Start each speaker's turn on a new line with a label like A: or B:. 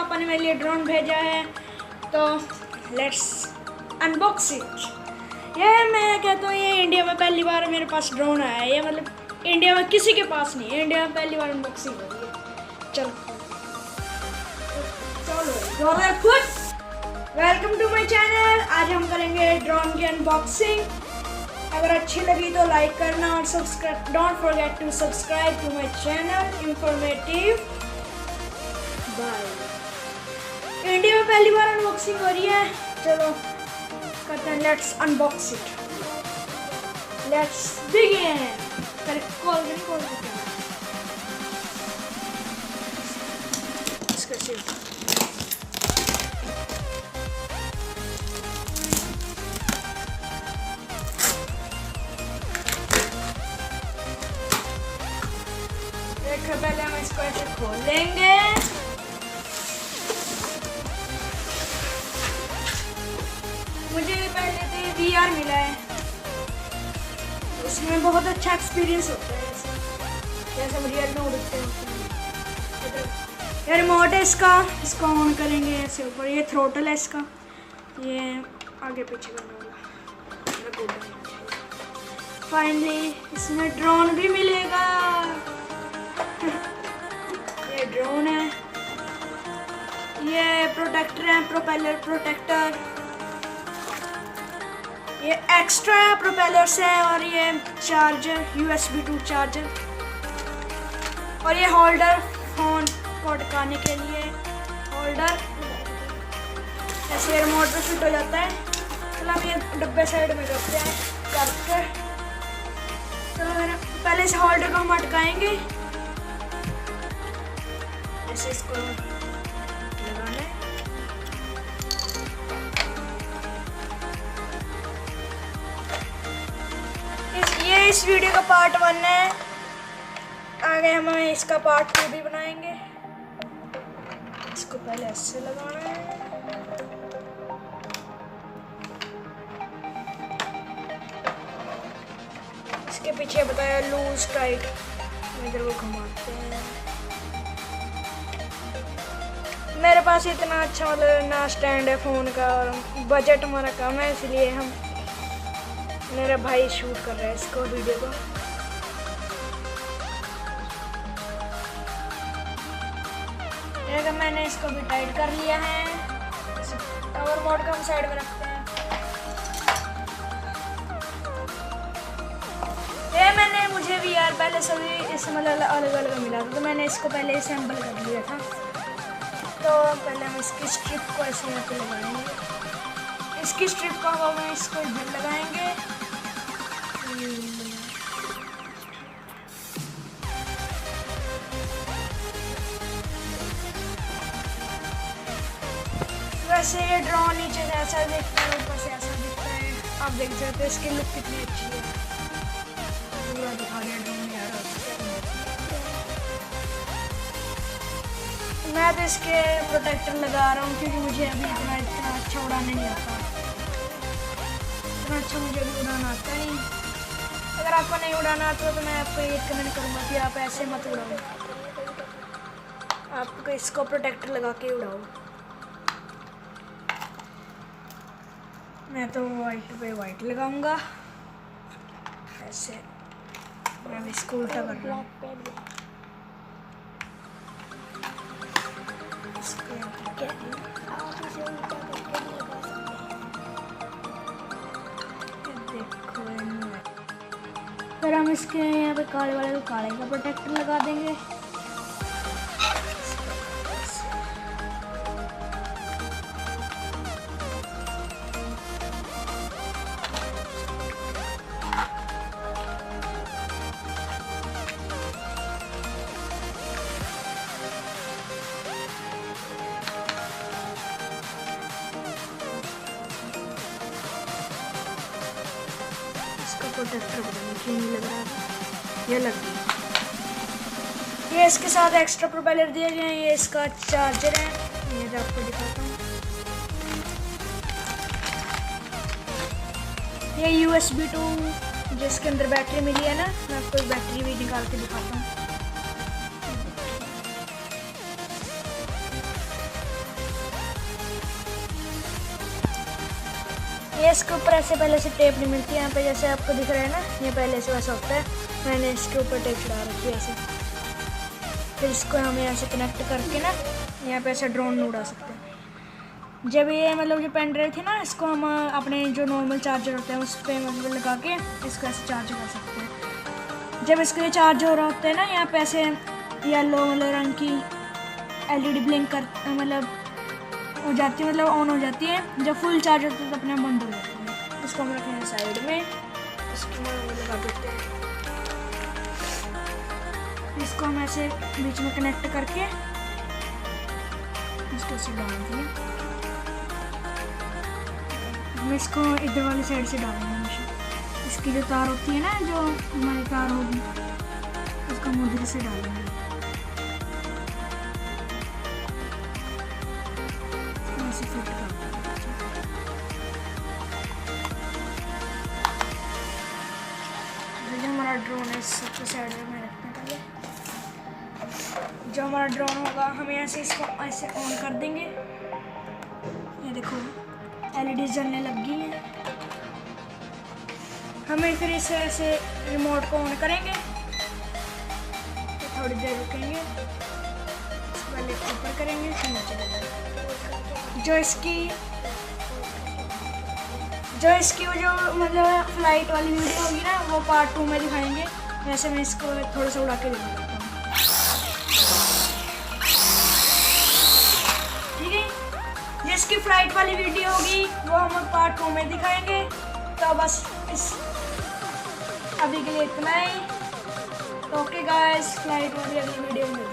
A: पापा ने मेरे लिए ड्रोन भेजा है, तो लेट्स अनबॉक्स इट। ये मैं कहता हूँ ये इंडिया में पहली बार मेरे पास ड्रोन आया है। ये मतलब इंडिया में किसी के पास नहीं है, इंडिया में पहली बार अनबॉक्सिंग हो रही है। चलो वेलकम टू माय चैनल। आज हम करेंगे ड्रोन की अनबॉक्सिंग। अगर अच्छी लगी तो लाइक करना और subscribe, don't forget to subscribe to my channel. Informative bye. India में पहली बार अनबॉक्सिंग हो रही है। चलो करते हैं, let's unbox it, let's begin. Call करते हैं इसका सिर्फ पहले हम इसको ऐसे खोलेंगे। मुझे पहले तो VR मिला है, उसमें बहुत अच्छा एक्सपीरियंस होता है, जैसे हम रियल में उड़ते हैं। ये रिमोट है इसका, इसको ऑन करेंगे ऐसे ऊपर। ये थ्रोटल है इसका, ये आगे पीछे करने वाला। फाइनली इसमें ड्रोन भी मिलेगा। ये ड्रोन है, ये प्रोटेक्टर है, प्रोपेलर प्रोटेक्टर। ये एक्स्ट्रा प्रोपेलर्स है और ये चार्जर, USB 2 चार्जर। और ये होल्डर, फोन को अटकाने के लिए होल्डर, ऐसे रिमोट पे फिट हो जाता है। चलो हम ये डब्बे साइड में करते हैं करके। चलो पहले इस होल्डर को हम अटकाएंगे, ऐसे इसको लगाना है। ये इस वीडियो का पार्ट 1 है, आगे हम इसका पार्ट 2 भी बनाएंगे। इसको पहले ऐसे लगाना है, इसके पीछे बताया लूज टाइट, इधर को घुमाते हैं। मेरे पास इतना अच्छा मतलब ना स्टैंड है फ़ोन का, और बजट हमारा कम है, इसलिए हम मेरा भाई शूट कर रहा है इसको, वीडियो को। मैंने इसको भी टाइट कर लिया है। पावर मोड का हम साइड में रखते हैं। ये मुझे VR पहले सभी इसमें अलग अलग मिला था, तो मैंने इसको पहले असेंबल कर लिया था। तो पहले हम इसकी स्ट्रिप को ऐसे यहाँ पे लगाएंगे। इसकी स्ट्रिप को हम इसको इधर लगाएंगे। वैसे ये ड्रोन नीचे से ऐसा दिखता है, ऊपर से ऐसा दिखता है। आप देख सकते हो इसकी लुक कितनी अच्छी है। पूरा दिखा दिया ड्रोन यार। मैं तो इसके प्रोटेक्टर लगा रहा हूँ, क्योंकि मुझे अभी इतना अच्छा उड़ाने नहीं आता। इतना अच्छा मुझे अभी उड़ाना आता नहीं। अगर आपको नहीं उड़ाना आता तो मैं आपको ये कमेंट करूँगा कि आप ऐसे मत उड़ाओ, आपको इसको प्रोटेक्टर लगा के उड़ाओ। मैं तो वाइट पे वाइट लगाऊंगा ऐसे। मैं इसको उल्टा कर रहा हूँ। फिर हम इसके यहाँ पे काले वाले को काले का प्रोटेक्टर लगा देंगे। प्रोटेक्टर क्यों नहीं लग रहा था, ये लग गया। ये इसके साथ एक्स्ट्रा प्रोपेलर दिए गए हैं। ये इसका चार्जर है, ये जो आपको दिखाता हूँ। ये USB 2 जिसके अंदर बैटरी मिली है ना, मैं आपको एक बैटरी भी निकाल के दिखाता हूँ। ये इसके ऊपर ऐसे पहले से टेप नहीं मिलती, यहाँ पे जैसे आपको दिख रहा है ना, ये पहले से वैसा होता है। मैंने इसके ऊपर टेप चढ़ा रखी है ऐसे। फिर इसको हम यहाँ से कनेक्ट करके ना यहाँ पे ऐसे ड्रोन में उड़ा सकते हैं। जब ये मतलब जो पेन ड्राइव थी ना, इसको हम अपने जो नॉर्मल चार्जर होते हैं उस पर मतलब लगा के इसको ऐसे चार्ज कर सकते हैं। जब इसको ये चार्ज हो रहा होता है ना, यहाँ पे ऐसे येलो मतलब रंग की LED ब्लिंक कर मतलब हो जाती है, मतलब ऑन हो जाती है। जब फुल चार्ज होता है तो अपने आप बंद हो जाती है। इसको हम रखेंगे साइड में, इसको लगा देते हैं। इसको हम ऐसे बीच में कनेक्ट करके इसको ऐसे डाल दिए। हम इसको इधर वाली साइड से डालेंगे हमेशा। इसकी जो तार होती है ना, जो हमारी तार होगी, उसको हम उधर से डालेंगे। ऐसे फिट कर जो हमारा ड्रोन है सबसे साइड में रखने का है। जो हमारा ड्रोन होगा हम ऐसे इसको ऐसे ऑन कर देंगे। ये देखो LED जलने लग गई है। हमें फिर इसे ऐसे रिमोट को ऑन करेंगे तो थोड़ी देर रुकेंगे, पहले ऊपर करेंगे फिर नीचे करेंगे। जो इसकी वो जो मतलब फ्लाइट वाली वीडियो होगी ना, वो पार्ट 2 में दिखाएंगे। वैसे मैं इसको थोड़ा सा उड़ा के दिखा देता हूँ, ठीक है। जिसकी फ्लाइट वाली वीडियो होगी वो हम पार्ट 2 में दिखाएंगे। तो बस इस अभी के लिए इतना ही। ओके गाइस, फ्लाइट वाली अगली वीडियो में